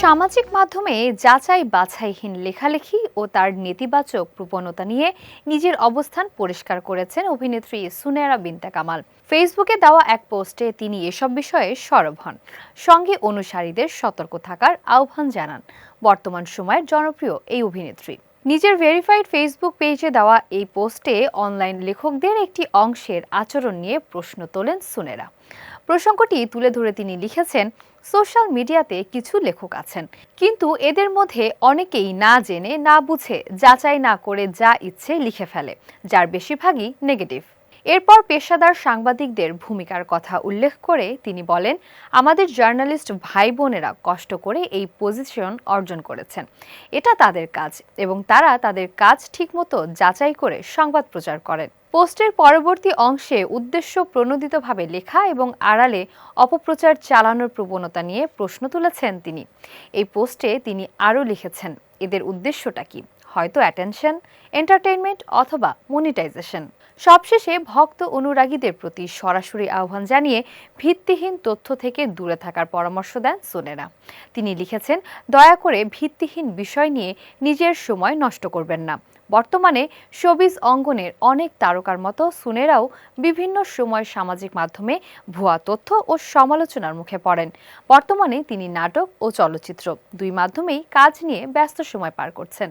সামাজিক মাধ্যমে যাচাই বাছাইহীন লেখালেখি ও তার নেতিবাচক প্রবণতা নিয়ে নিজের অবস্থান পরিষ্কার করেছেন অভিনেত্রী সুনেরা বিনতে কামাল। ফেসবুকে দেওয়া এক পোস্টে তিনি এসব বিষয়ে সরব হন, সঙ্গে অনুসারীদের সতর্ক থাকার আহ্বান জানান। বর্তমান সময়ের জনপ্রিয় এই অভিনেত্রী নিজের ভেরিফাইড ফেসবুক পেজে দেওয়া এই পোস্টে অনলাইন লেখকদের একটি অংশের আচরণ নিয়ে প্রশ্ন তোলেন সুনেরা। প্রসঙ্গটি তুলে ধরে তিনি লিখেছেন, সোশ্যাল মিডিয়াতে কিছু লেখক আছেন, কিন্তু এদের মধ্যে অনেকেই না জেনে না বুঝে যাচাই না করে যা ইচ্ছে লিখে ফেলে, যার বেশিরভাগই নেগেটিভ। এরপর পেশাদার সাংবাদিকদের ভূমিকার কথা উল্লেখ করে তিনি বলেন, আমাদের জার্নালিস্ট ভাই বোনেরা কষ্ট করে এই পজিশন অর্জন করেছেন, এটা তাদের কাজ এবং তারা তাদের কাজ ঠিকমতো যাচাই করে সংবাদ প্রচার করেন। পোস্টের পরবর্তী অংশে উদ্দেশ্য প্রণোদিতভাবে লেখা এবং আড়ালে অপপ্রচার চালানোর প্রবণতা নিয়ে প্রশ্ন তুলেছেন তিনি। এই পোস্টে তিনি আরও লিখেছেন, এদের উদ্দেশ্যটা কি? হয়তো অ্যাটেনশন, এন্টারটেইনমেন্ট অথবা মনিটাইজেশন। সবশেষে ভক্ত অনুরাগীদের প্রতি সরাসরি আহ্বান জানিয়ে ভিত্তিহীন তথ্য থেকে দূরে থাকার পরামর্শ দেন সুনেরা। তিনি লিখেছেন, দয়া করে ভিত্তিহীন বিষয় নিয়ে নিজের সময় নষ্ট করবেন না। বর্তমানে শোবিজ অঙ্গনের অনেক তারকার মতো সুনেরাও বিভিন্ন সময় সামাজিক মাধ্যমে ভুয়া তথ্য ও সমালোচনার মুখে পড়েন। বর্তমানে তিনি নাটক ও চলচ্চিত্র দুই মাধ্যমেই কাজ নিয়ে ব্যস্ত সময় পার করছেন।